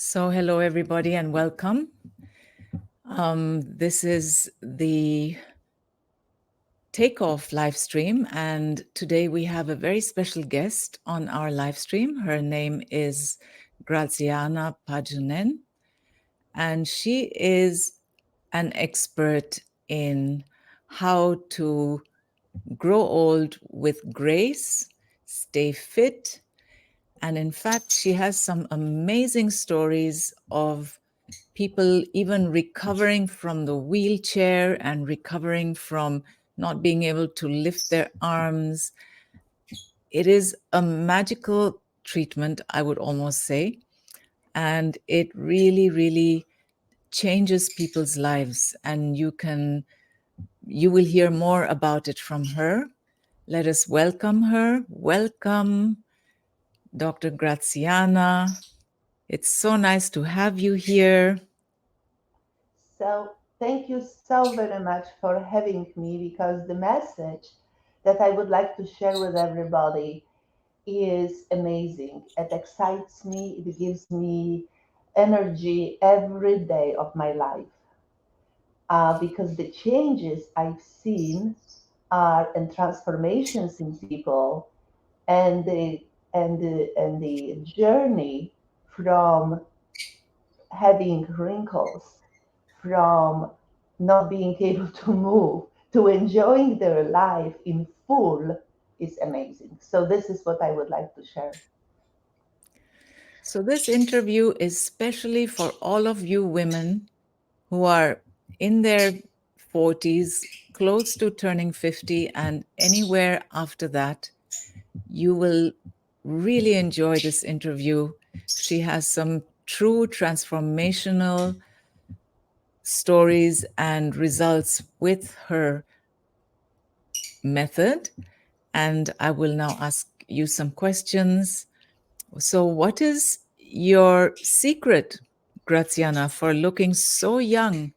So, hello everybody and welcome. This is the takeoff live stream, and today we have a very special guest on our live stream. Her name is Grazyna Pajunen, and she is an expert in how to grow old with grace, stay fit, and in fact, she has some amazing stories of people even recovering from the wheelchair and recovering from not being able to lift their arms. It is a magical treatment, I would almost say, and it really, really changes people's lives. And you will hear more about it from her. Let us welcome her. Welcome, Dr. Graziana. It's so nice to have you here. So thank you so very much for having me, because the message that I would like to share with everybody is amazing. It excites me, it gives me energy every day of my life, because the changes I've seen are and transformations in people, and the journey from having wrinkles, from not being able to move, to enjoying their life in full is amazing. So this is what I would like to share. So, this interview is especially for all of you women who are in their 40s, close to turning 50, and anywhere after that. You will really enjoy this interview. She has some true transformational stories and results with her method. And I will now ask you some questions. So, what is your secret, Graziana, for looking so young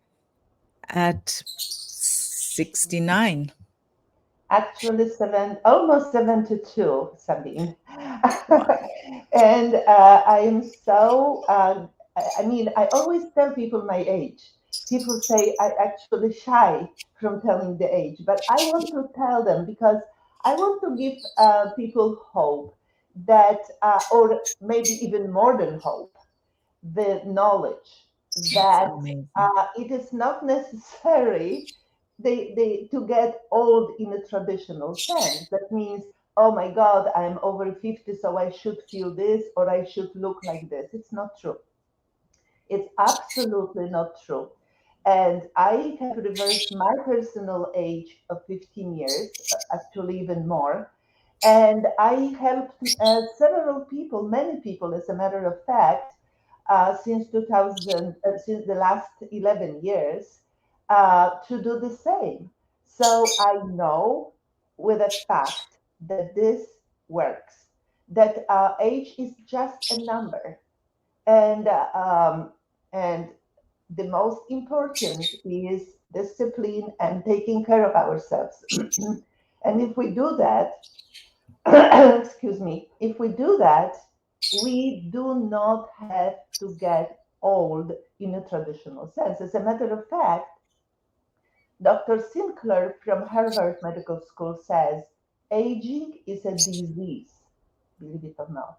at 69? Actually, almost 72, Sabine. Wow. And I am so, I mean, I always tell people my age. People say I actually shy from telling the age, but I want to tell them because I want to give people hope that, or maybe even more than hope, the knowledge It's that amazing. it is not necessary to get old in a traditional sense. That means, oh my God, I'm over 50, so I should feel this or I should look like this. It's not true. It's absolutely not true. And I have reversed my personal age of 15 years, actually even more. And I helped several people, many people, as a matter of fact, since 2000, since the last 11 years, to do the same. So I know with a fact that this works, that age is just a number. And, and the most important is discipline and taking care of ourselves. And if we do that, excuse me, if we do that, we do not have to get old in a traditional sense. As a matter of fact, Dr. Sinclair from Harvard Medical School says aging is a disease, believe it or not.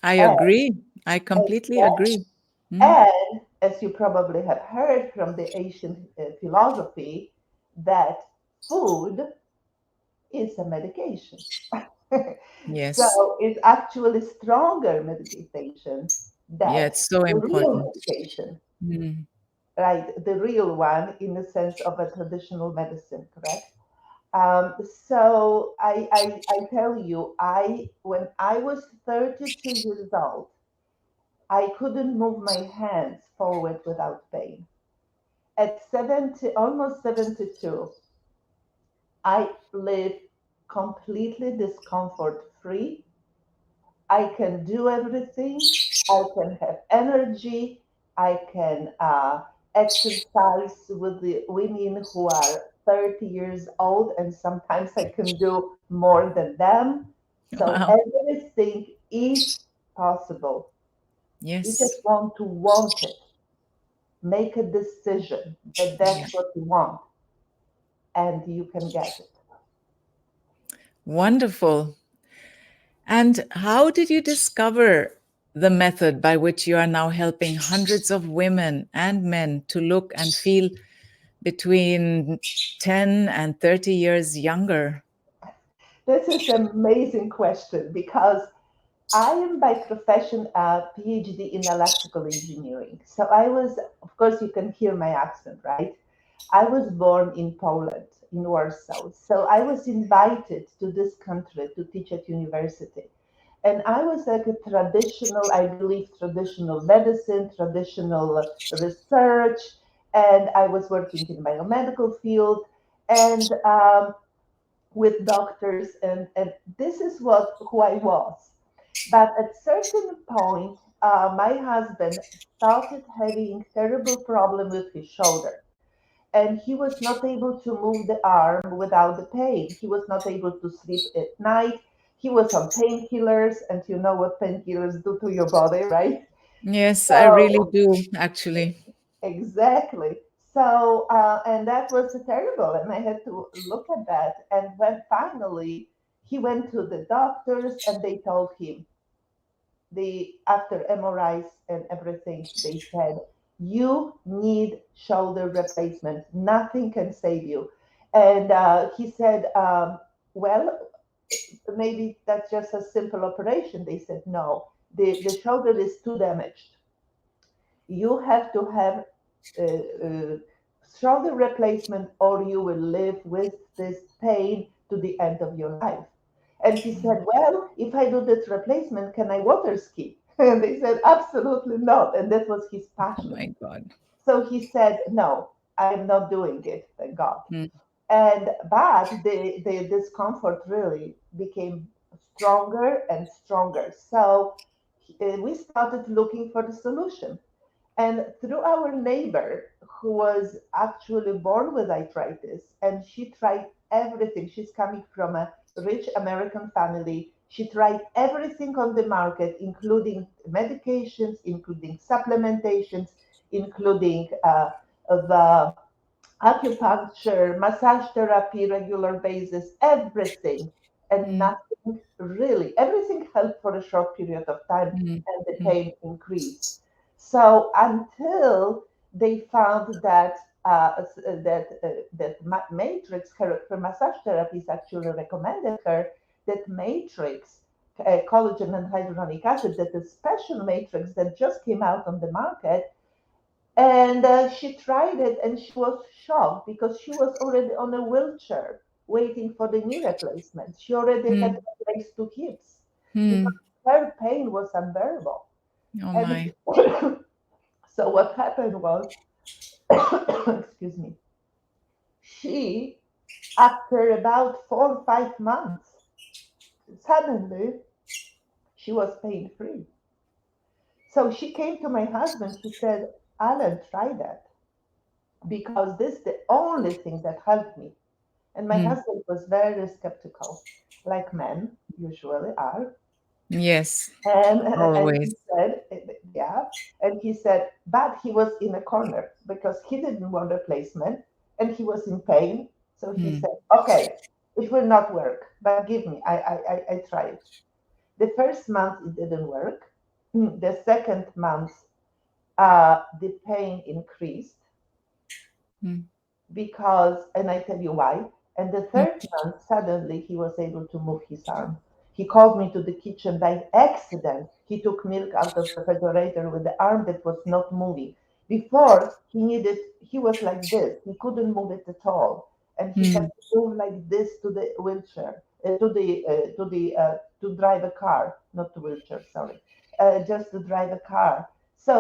I And, agree. I completely agree. Mm. and as you probably have heard from the ancient philosophy, that food is a medication. Yes. So it's actually stronger medication Yeah, than it's so the real important. medication, Mm. right? The real one in the sense of a traditional medicine, correct? So I tell you, when I was 32 years old, I couldn't move my hands forward without pain. At 70, almost 72, I live completely discomfort free. I can do everything. I can have energy. I can exercise with the women who are 30 years old, and sometimes I can do more than them. So Wow. everything is possible. You Yes. just want it. Make a decision that Yeah. that's what you want, and you can get it. Wonderful. And how did you discover the method by which you are now helping hundreds of women and men to look and feel between 10 and 30 years younger? This is an amazing question because I am by profession a PhD in electrical engineering. So I was, of course, you can hear my accent, right? I was born in Poland, in Warsaw. So I was invited to this country to teach at university. And I was like a traditional, I believe, traditional medicine, traditional research, and I was working in biomedical field. And with doctors, and this is what who I was. But at certain point, my husband started having terrible problem with his shoulder, and he was not able to move the arm without the pain. He was not able to sleep at night. He was on painkillers, and you know what painkillers do to your body, right? Yes, I really So do, actually. exactly. So, and that was terrible. And I had to look at that. And when finally he went to the doctors and they told him, after MRIs and everything, they said, you need shoulder replacement. Nothing can save you. And he said, well, maybe that's just a simple operation. They said, no, the shoulder is too damaged. You have to have uh, shoulder replacement or you will live with this pain to the end of your life. And he said, well, if I do this replacement, can I water ski? And they said, absolutely not. And that was his Oh passion. my God. So he said, no, I am not doing it, thank God. Mm, And but the discomfort really became stronger and stronger. So we started looking for the solution. And through our neighbor, who was actually born with arthritis, and she tried everything. She's coming from a rich American family. She tried everything on the market, including medications, including supplementations, including the acupuncture, massage therapy, regular basis, everything, and mm, nothing really. Everything helped for a short period of time, mm, and the mm, pain increased. So until they found that matrix, her massage therapist actually recommended her that matrix. Collagen and hyaluronic acid, that the special matrix that just came out on the market, and she tried it and she was shocked because she was already on a wheelchair waiting for the knee replacement. She already had mm, replaced two hips because mm. her pain was unbearable. Oh And my. so what happened was, excuse me, she, after about 4 or 5 months, suddenly she was pain free. So she came to my husband. She said, Alan, try that because this is the only thing that helped me. And my Mm. husband was very skeptical, like men usually are. Yes, And he always. said, yeah. And he said, but he was in a corner because he didn't want replacement and he was in pain. So he Mm, said, okay, it will not work, but give me, I try it. The first month it didn't work. The second month, the pain increased mm, because, and I tell you why. And the mm, third month, suddenly he was able to move his arm. He called me to the kitchen by accident. He took milk out of the refrigerator with the arm that was not moving. Before he was like this. He couldn't move it at all, and he had mm, to move like this to the wheelchair, to drive a car, not to wheelchair. Sorry, just to drive a car.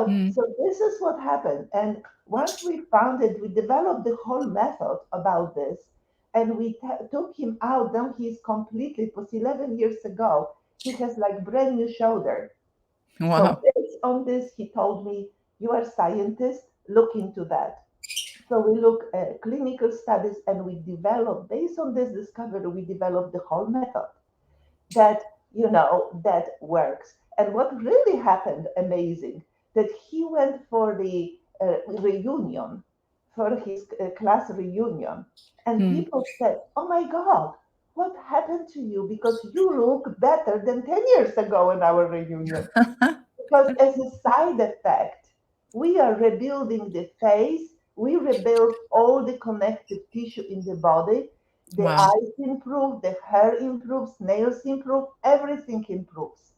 mm. So this is what happened, and once we found it, we developed the whole method about this, and we took him out. Now he's completely, it was 11 years ago. He has like brand new shoulder. So Wow. based on this, he told me, "You are a scientist. Look into that." So we look at clinical studies, and we develop based on this discovery. We developed the whole method that that works. And what really happened, amazing, that he went for the reunion, for his class reunion, and Hmm. people said, "Oh my God, what happened to you? Because you look better than 10 years ago in our reunion." Because as a side effect, we are rebuilding the face, we rebuild all the connective tissue in the body. The Wow. eyes improve, the hair improves, nails improve, everything improves.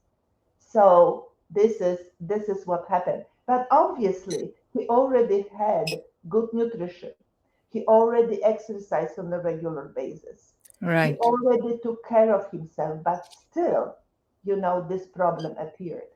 So this is what happened. But obviously, he already had good nutrition. He already exercised on a regular basis. He Right. already took care of himself, but still, this problem appeared.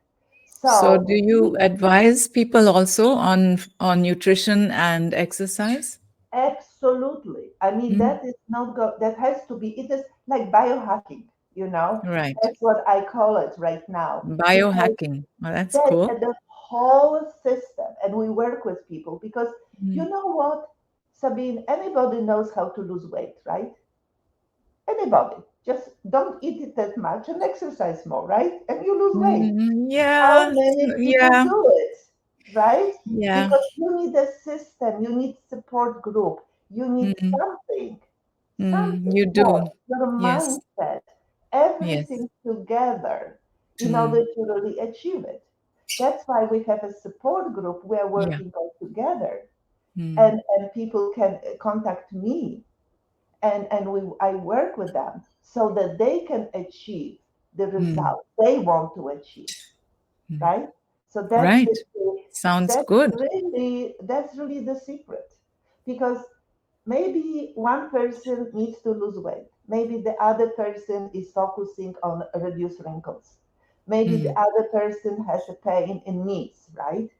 So, So do you here, advise people also on nutrition and exercise? absolutely. I mean, Mm. that is not that has to be. It is like biohacking. Right. That's what I call it right now because Biohacking. Well, that's that cool. the whole system, and we work with people because you Mm. know what, Sabine, anybody knows how to lose weight, right? Anybody. Just don't eat it that much and exercise more, right? And you lose weight. How Yeah. many people Yeah. do it, right? Yeah. Because you need a system, you need support group, you need Mm. something, Mm. something You more, do. your Yes. mindset, Yes. everything together in order Mm. to really achieve it. That's why we have a support group. We are Yeah. working all together, Mm. and people can contact me, and I work with them so that they can achieve the Mm. result they want to achieve, Mm. right? So that's Right. the Sounds that's good. really the secret, because maybe one person needs to lose weight, maybe the other person is focusing on reduce wrinkles, maybe the Mm. other person has a pain in knees, right?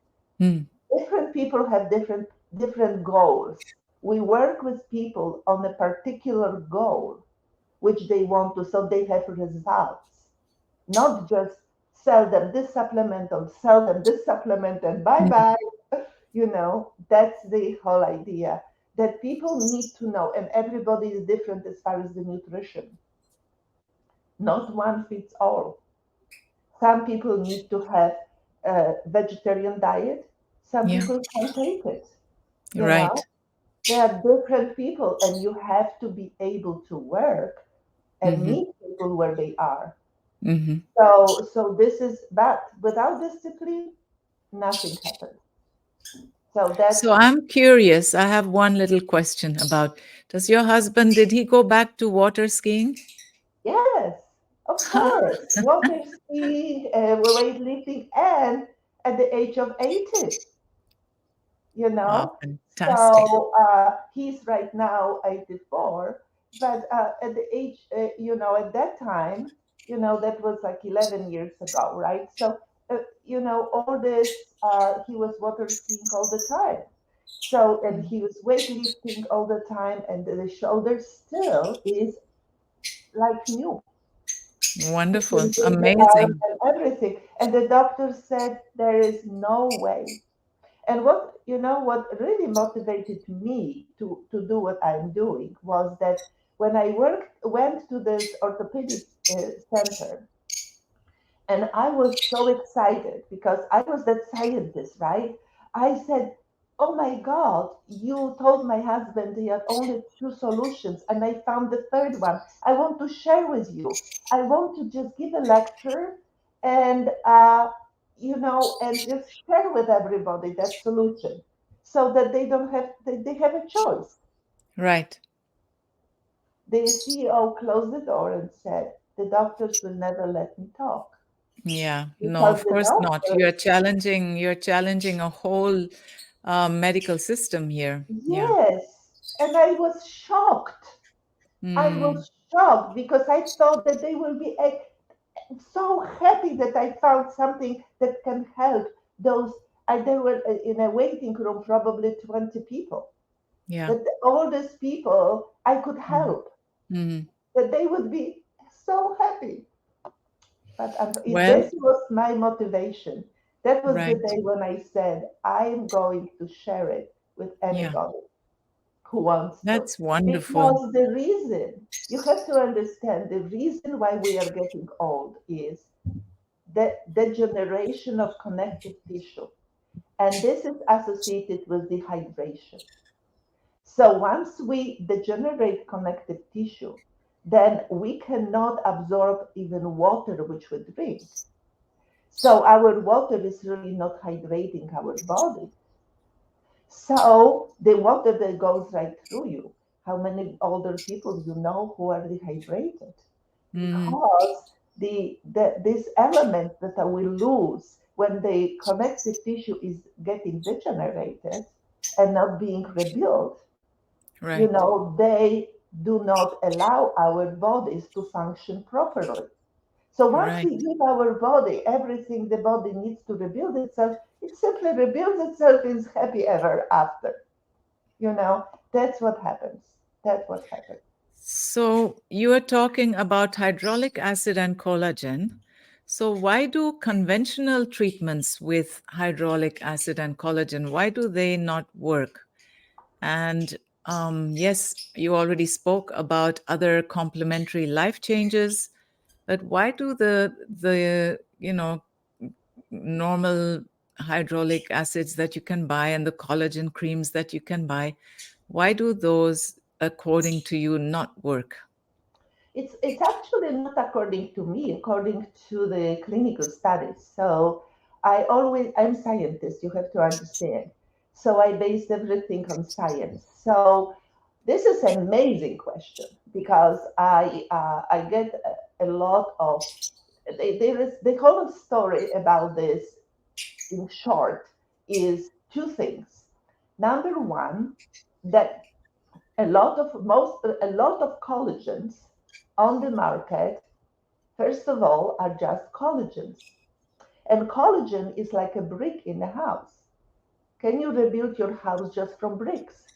Mm. Different people have different goals. We work with people on a particular goal which they want to, so they have results, not just sell them this supplement or sell them this supplement and bye Mm. bye. That's the whole idea, that people need to know, and everybody is different as far as the nutrition. Not one fits all. Some people need to have a vegetarian diet. Some Yeah. people can take it. You know, Right. there are different people, and you have to be able to work and Mm-hmm. meet people where they are. Mm-hmm. So this is, but without discipline, nothing happens. So So that's, I'm curious. I have one little question about, does your husband, did he go back to water skiing? yes, of course, water skiing, weightlifting, and at the age of 80, you Wow, know. fantastic. So he's right now 84, but at the age, at that time, that was like 11 years ago, right? So, all this, he was water skiing all the time. So, and he was weightlifting all the time, and the shoulder still is like new. He Wonderful. can do the arm Amazing. and everything. And the doctor said there is no way. And what really motivated me to do what I'm doing was that when I went to this orthopedic center, and I was so excited because I was that scientist, right? I said, "Oh my God, you told my husband he had only two solutions, and I found the third one. I want to share with you. I want to just give a lecture and, and just share with everybody that solution so that they have a choice." Right. The CEO closed the door and said, "The doctors will never let me talk Yeah. No, because of the course not. doctors." You're challenging a whole medical system here. Yeah. Yes, and I was shocked. I Mm. was shocked because I thought that they will be so happy that I found something that can help those. They were in a waiting room, probably 20 people. Yeah. That all these people I could Mm. help, Mm. that they would be so happy. But Well, this was my motivation. That was the right. day when I said, I am going to share it with Yeah. anybody who wants to. That's wonderful. Because the reason, you have to understand, the reason why we are getting old is the degeneration of connective tissue. And this is associated with dehydration. So once we degenerate connective tissue, then we cannot absorb even water which we drink. So our water is really not hydrating our body. So the water that goes right through you. How many older people you know who are dehydrated? Mm, Because these elements that we lose when the connective tissue is getting degenerated and not being rebuilt, right. they do not allow our bodies to function properly. So once Right. we give our body everything the body needs to rebuild itself, it simply rebuilds itself and is happy ever after. That's what happens. That's what happens. So you are talking about hydraulic acid and collagen. So why do conventional treatments with hydraulic acid and collagen, why do they not work? And yes, you already spoke about other complementary life changes, but why do the normal hydraulic acids that you can buy and the collagen creams that you can buy, why do those, according to you, not work? It's actually not according to me, according to the clinical studies. So I'm scientist, you have to understand. So I base everything on science. So this is an amazing question because I get a lot of there is the whole story about this in short is two things. Number one, that a lot of collagens on the market, first of all, are just collagens. And collagen is like a brick in a house. Can you rebuild your house just from bricks?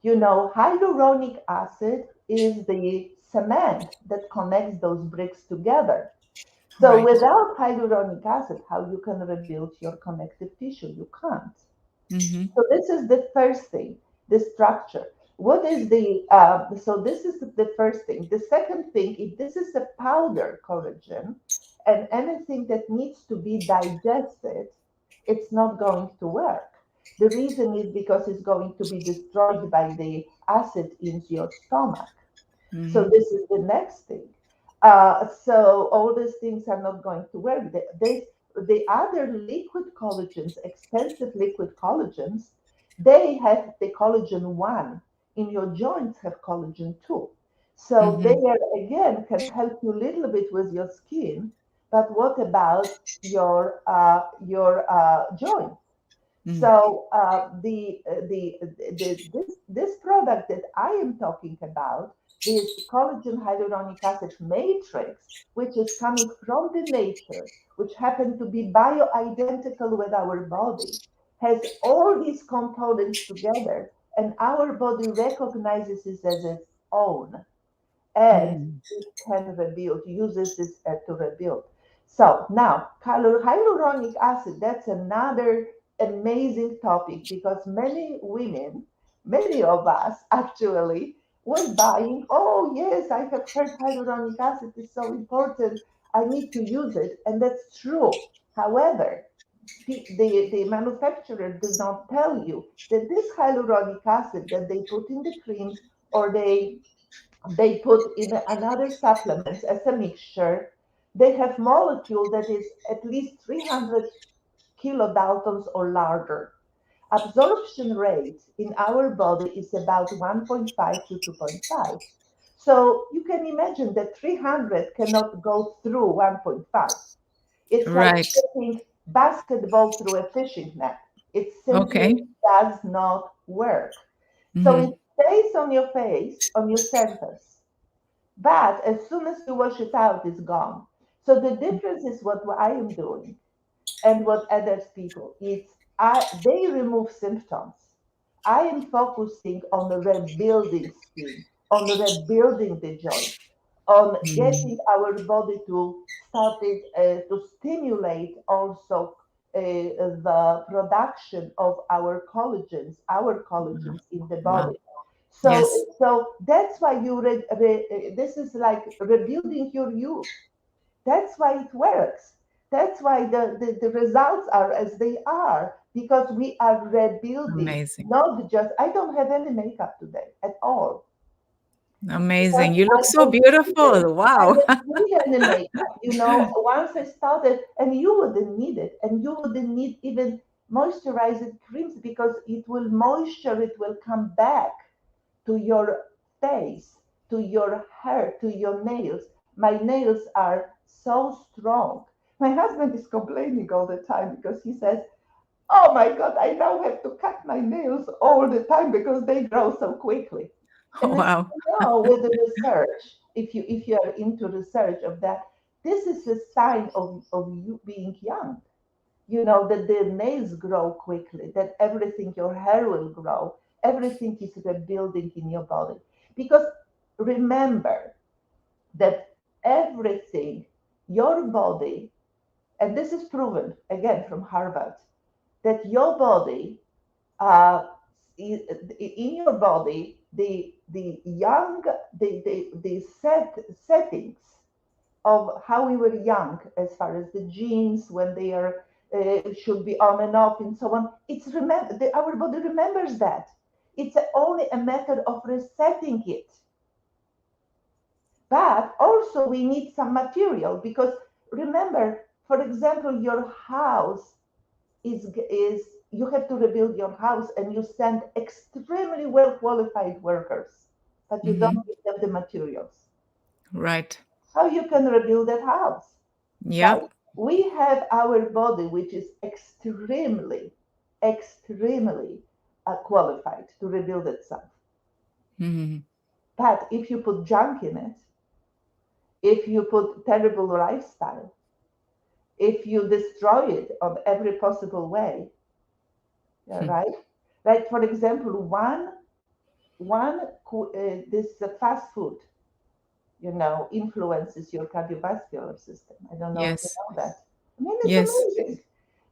Hyaluronic acid is the cement that connects those bricks together. So Right. without hyaluronic acid, how you can rebuild your connective tissue? You can't. Mm-hmm. So this is the first thing, the structure. What is so this is the first thing. The second thing, if this is a powder collagen and anything that needs to be digested, it's not going to work. The reason is because it's going to be destroyed by the acid in your stomach. So Mm-hmm. this is the next thing. So all these things are not going to work. The other liquid collagens, expensive liquid collagens, they have the collagen one. In your joints have collagen two. So they Mm-hmm. are, again can help you a little bit with your skin. But what about your joints? Mm. So this product that I am talking about, this collagen hyaluronic acid matrix, which is coming from the nature, which happen to be bioidentical with our body, has all these components together, and our body recognizes it as its own and Mm. it can rebuild, uses this to rebuild. So now, hyaluronic acid, that's another amazing topic because many women, many of us actually, was buying, oh, yes, I have heard hyaluronic acid is so important. I need to use it. And that's true. However, the manufacturer does not tell you that this hyaluronic acid that they put in the creams or they put in another supplements as a mixture, they have molecule that is at least 300 kilodaltons or larger. Absorption rate in our body is about 1.5 to 2.5. So you can imagine that 300 cannot go through 1.5. It's like Right. putting basketball through a fishing net. It simply Okay. does not work. So it Mm-hmm. stays on your face, on your surface, but as soon as you wash it out, it's gone. So the difference is what I am doing and what others people. They remove symptoms. I am focusing on the rebuilding skin, on rebuilding the joints, on Mm. getting our body to start it to stimulate also the production of our collagens in the Wow. body. Yes. So that's why this is like rebuilding your youth. That's why it works. That's why the results are as they are, because we are rebuilding, Amazing. not just, I don't have any makeup today at all. Because Amazing. You look I so don't need it. beautiful. I Wow. don't need any makeup. Once I started, and you wouldn't need it, and you wouldn't need even moisturizing creams because it will moisture, it will come back to your face, to your hair, to your nails. My nails are so strong. My husband is complaining all the time because he says, "Oh my God, I now have to cut my nails all the time because they grow so quickly." And I Wow. know with the research, if you are into research of that, this is a sign of you being young. That the nails grow quickly, that everything, your hair will grow, everything is rebuilding in your body. Because remember that everything, your body, and this is proven again from Harvard, that your body, uh, in your body, the young, the settings of how we were young, as far as the genes when they are should be on and off and so on. Our body remembers that. It's only a matter of resetting it. But also we need some material, because remember, for example, your house is you have to rebuild your house, and you send extremely well qualified workers, but you Hmm. don't give them the materials. Right. How you can rebuild that house? Right? Yep. We have our body, which is extremely qualified to rebuild itself. Hmm. But if you put junk in it, if you put terrible lifestyle, if you destroy it of every possible way, yeah, right? Like for example, this fast food, influences your cardiovascular system. I don't know if you Yes. know that. I mean, it's Yes. amazing.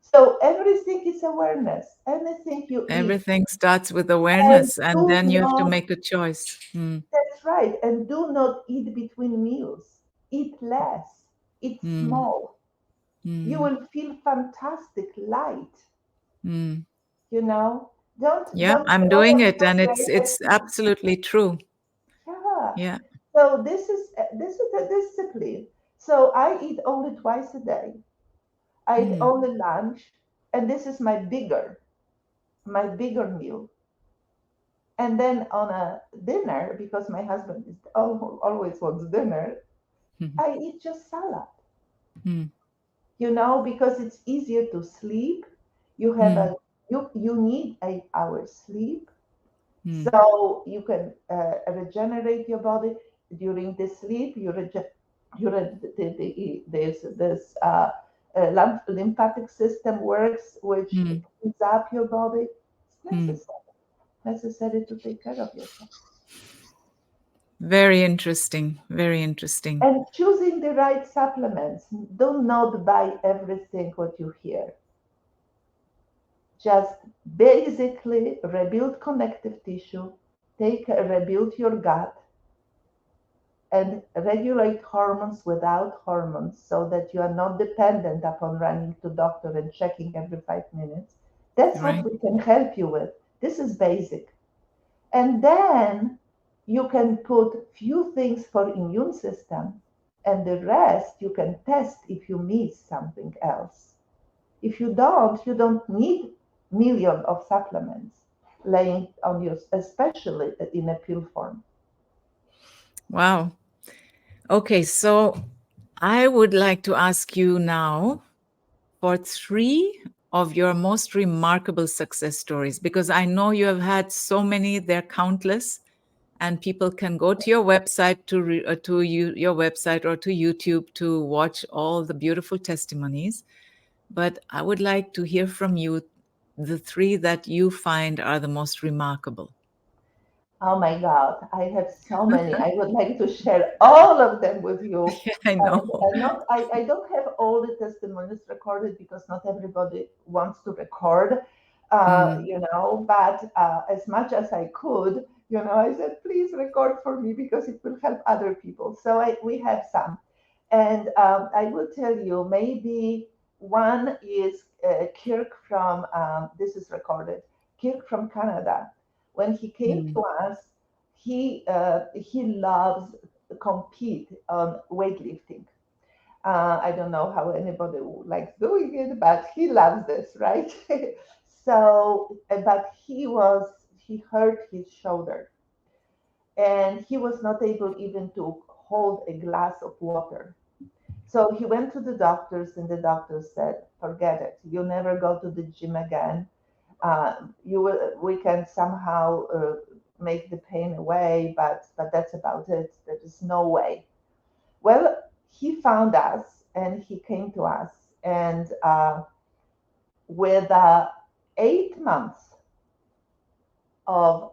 So everything is awareness. Anything you eat, Everything starts with and awareness, and do then you have to not, make a choice. Mm. that's right, and do not eat between meals. Eat less. Eat Mm. small. You Mm. will feel fantastic, light. Mm. You know, don't Yeah, don't I'm doing it, and it's oversaturated. it's absolutely true. Yeah. Yeah. So this is a discipline. So I eat only twice a day. I eat Mm. only lunch, and this is my bigger meal. And then on a dinner, because my husband always wants dinner, Mm. I eat just salad. Mm. Because it's easier to sleep. You have Mm. a you need 8 hours sleep, Mm. so you can regenerate your body during the sleep. This lymphatic system works, which Mm. cleans up your body. It's Mm. necessary to take care of yourself. Very interesting. Very interesting. And choosing the right supplements. Do not buy everything what you hear. Just basically rebuild connective tissue, rebuild your gut, and regulate hormones without hormones, so that you are not dependent upon running to doctor and checking every 5 minutes. That's what Right. we can help you with. This is basic. And then you can put few things for immune system, and the rest you can test if you miss something else. If you don't need million of supplements laying on you, especially in a pill form. Wow. Okay, so I would like to ask you now for three of your most remarkable success stories, because I know you have had so many, they're countless, and people can go to your website your website or to YouTube to watch all the beautiful testimonies. But I would like to hear from you the three that you find are the most remarkable. Oh my God, I have so many. I would like to share all of them with you. Yeah, I And, know. and not, I don't have all the testimonies recorded because not everybody wants to record, Mm, but as much as I could, I said, please record for me because it will help other people. So we have some. And I will tell you, maybe one is Kirk from, this is recorded, Kirk from Canada. When he came to Mm. us, he loves to compete on weightlifting. I don't know how anybody likes doing it, but he loves this, right? So, but he hurt his shoulder and he was not able even to hold a glass of water. So he went to the doctors, and the doctors said, "Forget it. You never go to the gym again. You will. We can somehow make the pain away, but that's about it. There is no way." Well, he found us, and he came to us, and with 8 months of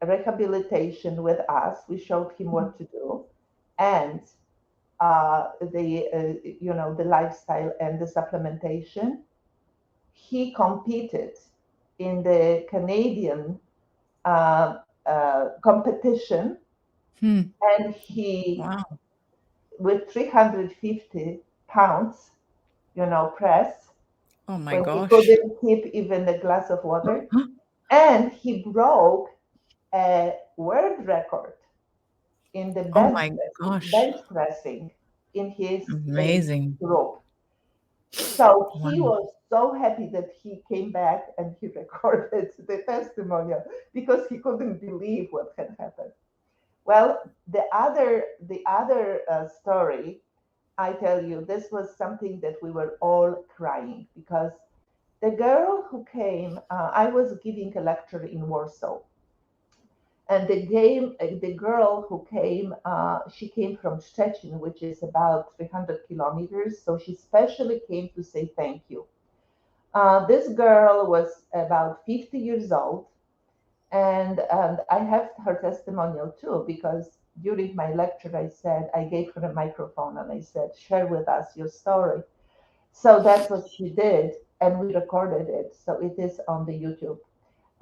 rehabilitation with us, we showed him what to do, and the lifestyle and the supplementation. He competed in the Canadian competition, Hmm. and he, Wow. with 350 pounds, press, Oh my when he gosh. couldn't keep even a glass of water, and he broke a world record in the Oh my gosh. bench pressing in his age Amazing. group. So Wow. he was so happy that he came back and he recorded the testimonial because he couldn't believe what had happened. Well, the other story, I tell you, this was something that we were all crying because the girl who came, I was giving a lecture in Warsaw, and the girl who came, she came from Szczecin, which is about 300 kilometers. So she specially came to say thank you. This girl was about 50 years old, and I have her testimonial too, because during my lecture, I gave her a microphone and I said, share with us your story. So that's what she did, and we recorded it. So it is on the YouTube.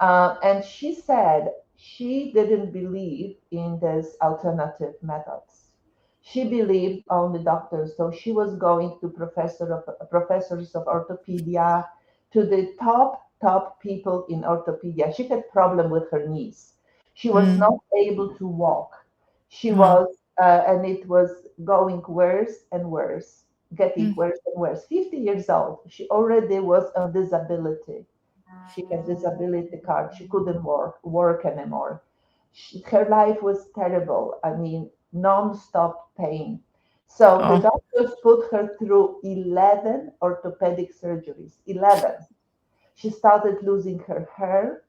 And she said she didn't believe in these alternative methods. She believed on the doctors. So she was going to professors of orthopedia, to the top people in orthopedia. She had problem with her knees. She was Mm. not able to walk. She Oh. was, and it was going worse and worse, getting Mm. worse and worse. 50 years old, she already was on disability. She had disability card. She couldn't work anymore. Her life was terrible. I mean, non-stop pain. So the Oh. doctors put her through 11 orthopedic surgeries. 11. She started losing her hair.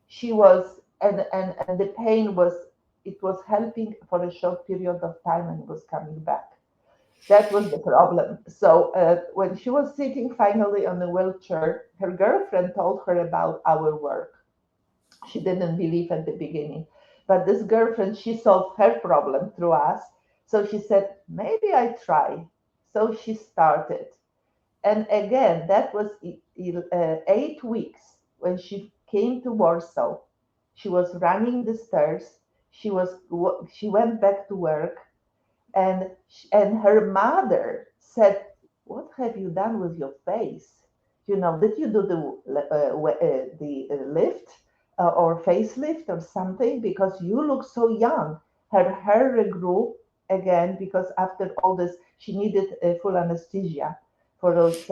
She was, and the pain was, it was helping for a short period of time and was coming back. That was the problem. So when she was sitting finally on a wheelchair, her girlfriend told her about our work. She didn't believe at the beginning, but this girlfriend, she solved her problem through us. So she said, maybe I try. So she started. And again, that was 8 weeks when she came to Warsaw. She was running the stairs. She went back to work, and her mother said, "What have you done with your face? Did you do the lift or facelift or something? Because you look so young." Her hair regrew again because after all this, she needed full anesthesia for those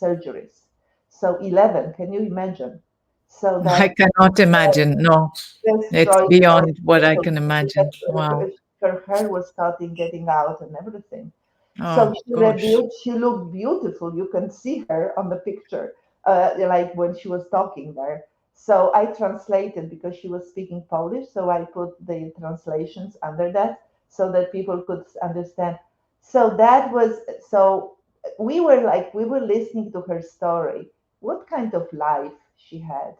surgeries. So 11, can you imagine? So I that cannot imagine. No, it's destroyed her. beyond what I can imagine. Wow. Her hair was starting getting out and everything. So Oh she gosh. rebuilt. She looked beautiful. You can see her on the picture, like when she was talking there. So I translated because she was speaking Polish. So I put the translations under that so that people could understand. So that was so we were listening to her story. What kind of life she had,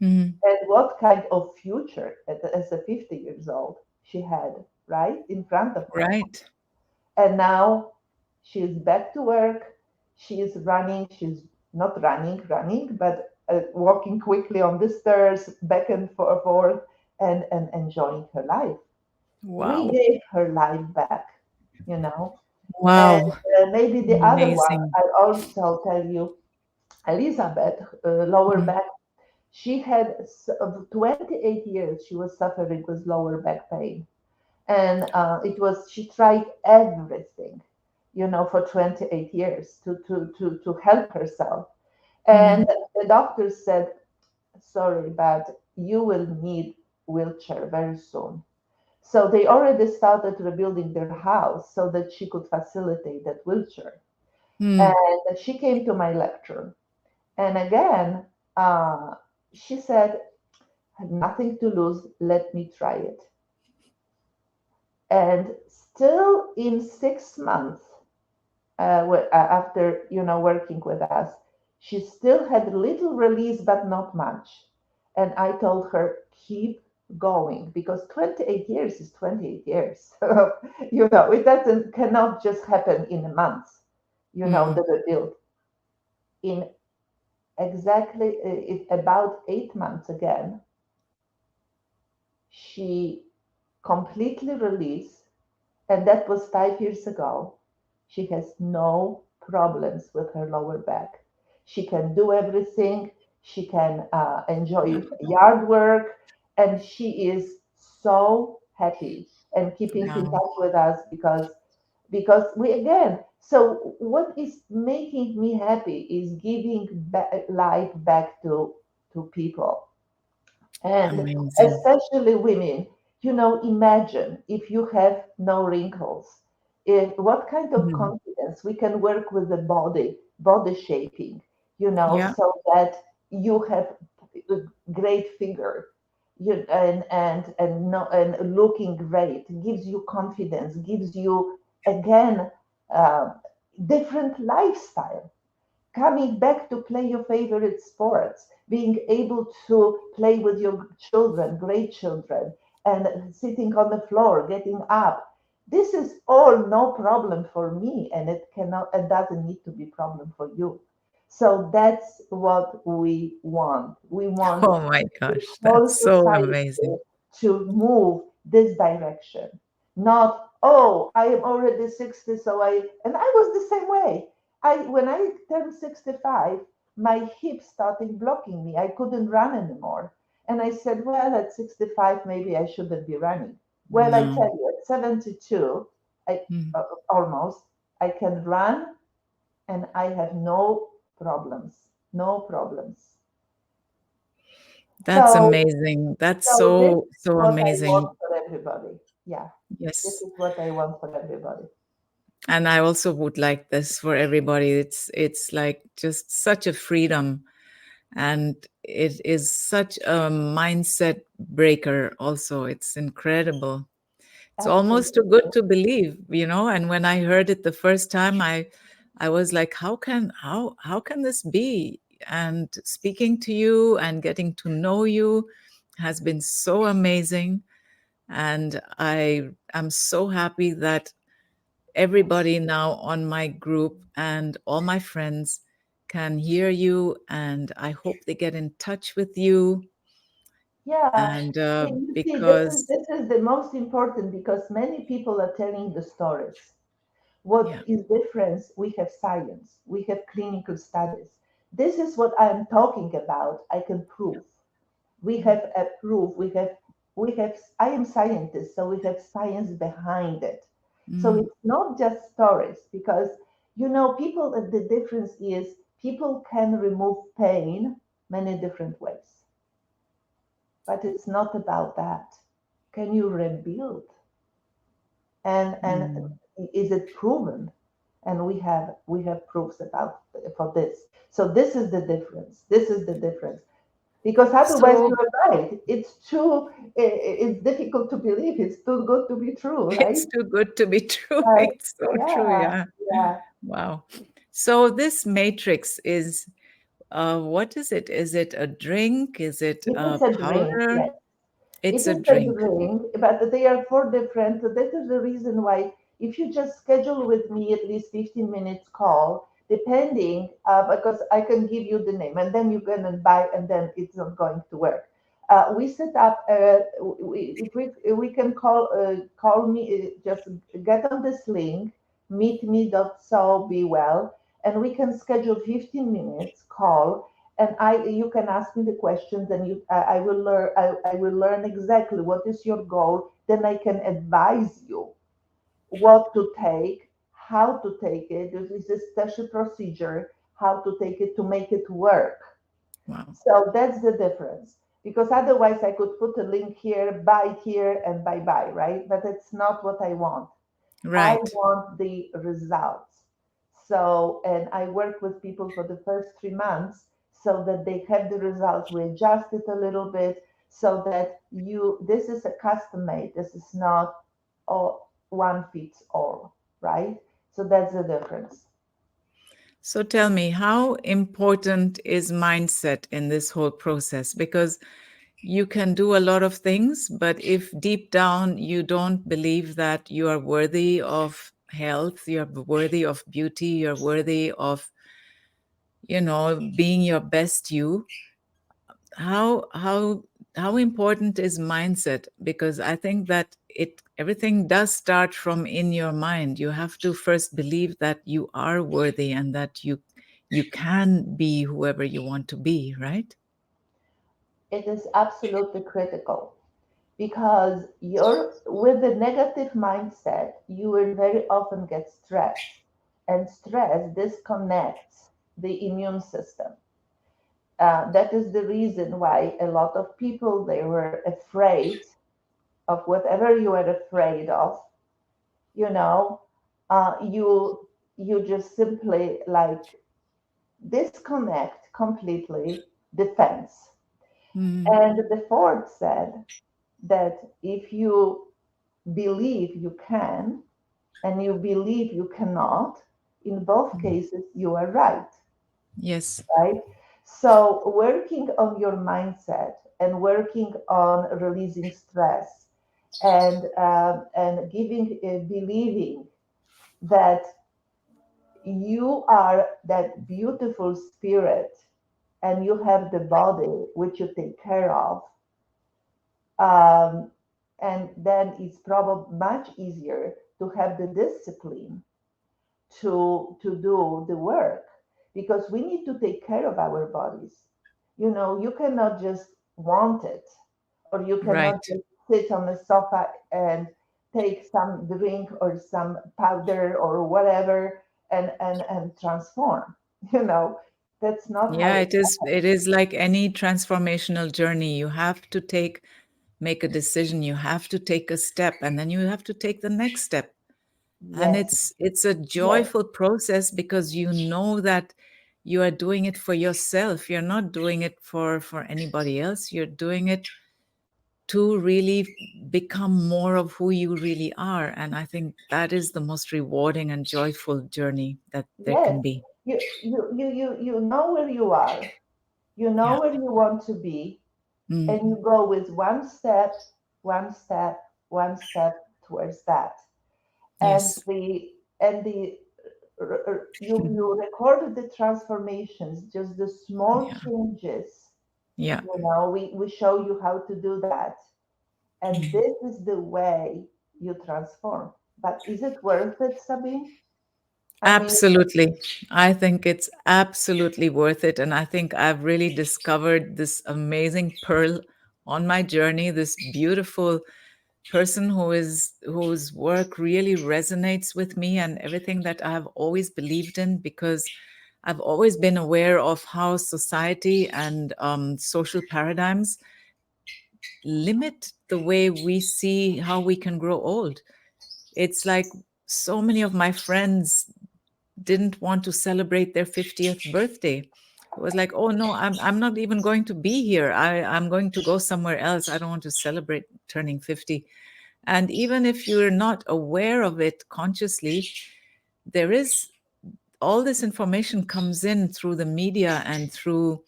Mm. and what kind of future as a 50 years old she had right in front of her. Right. And now she is back to work. She is running. She's not running, but walking quickly on the stairs, back and forth, and enjoying her life. We Wow. gave her life back. you know. And Wow. maybe the other one, Amazing. I also tell you, Elizabeth, lower Mm. back. She had 28 years. She was suffering with lower back pain, and it was she tried everything, for 28 years to help herself. And Mm. the doctor said, "Sorry, but you will need wheelchair very soon." So they already started rebuilding their house so that she could facilitate that wheelchair. Mm. And she came to my lecture. And again, she said, "I had nothing to lose. Let me try it." And still in 6 months, after working with us, she still had little release, but not much. And I told her, keep going, because 28 years is 28 years. It doesn't cannot just happen in a month. Mm. The rebuild in exactly about 8 months again, she completely released, and that was 5 years ago. She has no problems with her lower back. She can do everything. She can enjoy yard work, and she is so happy and keeping in Wow. touch with us because we again. So what is making me happy is giving life back to people, and Amazing. especially women. Imagine if you have no wrinkles, what kind of Mm. confidence we can work with the body shaping, Yeah. so that you have a great figure, and no, and looking great gives you confidence, gives you again uh, different lifestyle, coming back to play your favorite sports, being able to play with your children, great children, and sitting on the floor, getting up. This is all no problem for me, and it doesn't need to be problem for you. So that's what we want. We want Oh my gosh. whole That's so society amazing. to move this direction. Not, oh, I am already 60, so and I was the same way. When I turned 65, my hips started blocking me. I couldn't run anymore. And I said, well, at 65, maybe I shouldn't be running. Well, I No. tell you, at 72, I Mm. uh, almost, I can run and I have no problems. No problems. That's So amazing. That's So this so, is so what I amazing. want for everybody. Yeah, this Yes. is what I want for everybody. And I also would like this for everybody. It's like just such a freedom, and it is such a mindset breaker also. It's incredible. It's almost too good Absolutely. to believe, and when I heard it the first time, I was like, how can this be? And speaking to you and getting to know you has been so amazing. And I am so happy that everybody now on my group and all my friends can hear you, and I hope they get in touch with you. Yeah, And you see, this is because this is the most important because many people are telling the stories. What yeah. is difference? We have science, we have clinical studies. This is what I'm talking about. I can prove. We have a proof. We have. I am scientist, so we have science behind it. So Mm, it's not just stories because people. The difference is people can remove pain many different ways, but it's not about that. Can you rebuild? And mm. is it proven? And we have proofs about for this. So this is the difference. This is the difference. Because otherwise So you're right, it's difficult to believe, it's too good to be true, right? it's too good to be true. Right. It's so true. Yeah, Yeah. yeah. Wow. So this matrix is, what is it? Is it a drink? Is it It a is a drink, powder? yes. It's It a is a drink. drink, but they are four different. So that is the reason why, if you just schedule with me at least 15 minutes call, depending, because I can give you the name and then you can buy, and then it's not going to work. We set up. If we can call me, just get on this link, meetme.so be well, and we can schedule 15 minutes call, and I you can ask me the questions, and I will learn. I will learn exactly what is your goal. Then I can advise you what to take, how to take it. This is a special procedure, how to take it to make it work. Wow. So that's the difference. Because otherwise, I could put a link here, buy it here, and bye bye, right? But it's not what I want. I Right. want the results. So, and I work with people for the first 3 months so that they have the results. We adjust it a little bit so that this is a custom made. This is not all one fits all, right? So that's the difference. So tell me, how important is mindset in this whole process? Because you can do a lot of things, but if deep down you don't believe that you are worthy of health, you're worthy of beauty, you're worthy of, being your best you, how important is mindset? Because I think that everything does start from in your mind. You have to first believe that you are worthy and that you can be whoever you want to be, right? It is absolutely critical because you're with a negative mindset, you will very often get stress, and stress disconnects the immune system. That is the reason why a lot of people they were afraid of whatever you are afraid of. You know, you just simply like disconnect completely defense. Mm, And the fourth said that if you believe you can and you believe you cannot, in both mm. cases, you are right, Yes. right? So, working on your mindset and working on releasing stress and giving, believing that you are that beautiful spirit and you have the body which you take care of, um, and then it's probably much easier to have the discipline to do the work because we need to take care of our bodies. You cannot just want it, or you cannot Right. just sit on the sofa and take some drink or some powder or whatever and transform. You know, that's not how Yeah, it it is like any transformational journey. You have to make a decision, you have to take a step, and then you have to take the next step. And yes, it's a yes, joyful process because you know that you are doing it for yourself. You're not doing it for anybody else. You're doing it to really become more of who you really are. And I think that is the most rewarding and joyful journey that there yes. can be. You know where you are, you know Yeah. where you want to be, Mm. and you go with one step, one step towards that. And Yes. you recorded the transformations, just the small Yeah. changes. Yeah. We show you how to do that, and Mm. this is the way you transform. But is it worth it, Sabine? I mean, Absolutely. I think it's absolutely worth it. And I think I've really discovered this amazing pearl on my journey, this beautiful person whose work really resonates with me and everything that I have always believed in, because I've always been aware of how society and social paradigms limit the way we see how we can grow old. It's like so many of my friends didn't want to celebrate their 50th birthday. It was like, oh no, I'm not even going to be here. I'm going to go somewhere else. I don't want to celebrate turning 50. And even if you're not aware of it consciously, there is all this information comes in through the media and through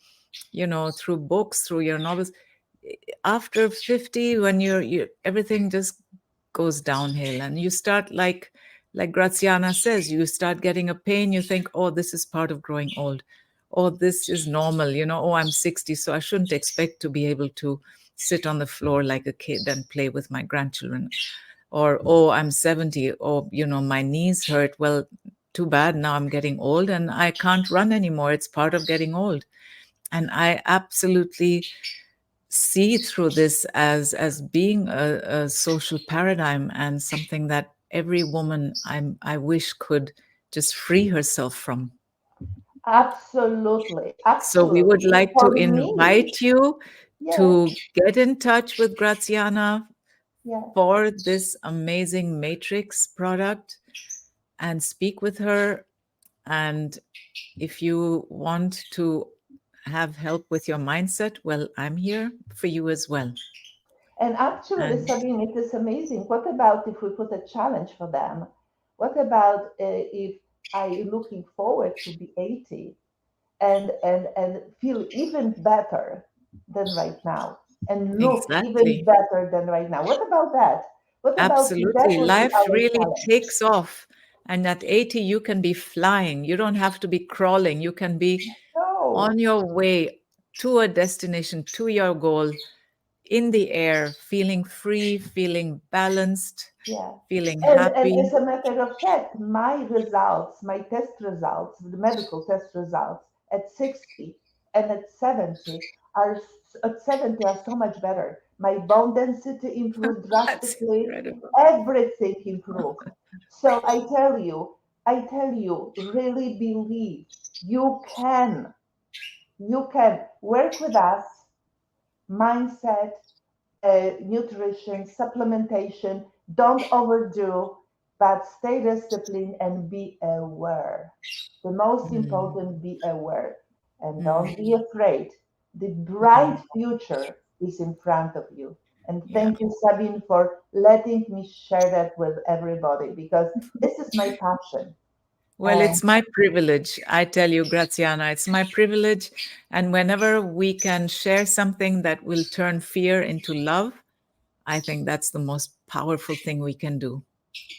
books, through your novels. After 50, when you everything just goes downhill and you start like Graziana says, you start getting a pain, you think, oh, this is part of growing old. Oh, this is normal, oh, I'm 60, so I shouldn't expect to be able to sit on the floor like a kid and play with my grandchildren. Or, oh, I'm 70, or, my knees hurt. Well, too bad. Now I'm getting old and I can't run anymore. It's part of getting old. And I absolutely see through this as being a social paradigm and something that every woman I wish could just free herself from. Absolutely, So we would absolutely. like to For me, invite you yes, to get in touch with Graziana yes. for this amazing matrix product and speak with her. And if you want to have help with your mindset, well, I'm here for you as well. And actually, And Sabine, it is amazing. What about if we put a challenge for them? What about if I looking forward to be 80 and feel even better than right now and look even exactly, better than right now? What about that? What about if that absolutely. would be Life our really challenge? takes off. And at 80, you can be flying. You don't have to be crawling. You can be No, on your way to a destination, to your goal, in the air, feeling free, feeling balanced, yeah. feeling And happy. as a matter of fact, my results, my test results, the medical test results at 60 and at 70 at 70 are so much better. My bone density improved That's drastically, incredible. everything improved. So I tell you, really believe you can work with us, mindset, nutrition, supplementation. Don't overdo, but stay disciplined and be aware. The most Mm, important, be aware. And don't mm, be afraid. The bright mm, future is in front of you. And yeah. thank you, Sabine, for letting me share that with everybody because this is my passion. Well, And it's my privilege. I tell you, Graziana, it's my privilege. And whenever we can share something that will turn fear into love, I think that's the most powerful thing we can do.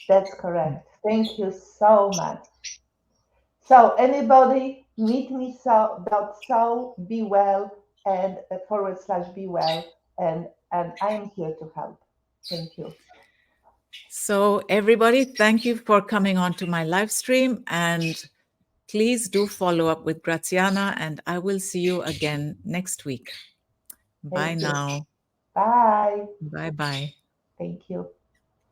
that's correct. Thank you so much. So anybody meet me so be well and / be well and I am here to help. Thank you. So, everybody, thank you for coming on to my live stream. And please do follow up with Graziana, and I will see you again next week. Bye Thank you. now. Bye. Bye bye. Thank you.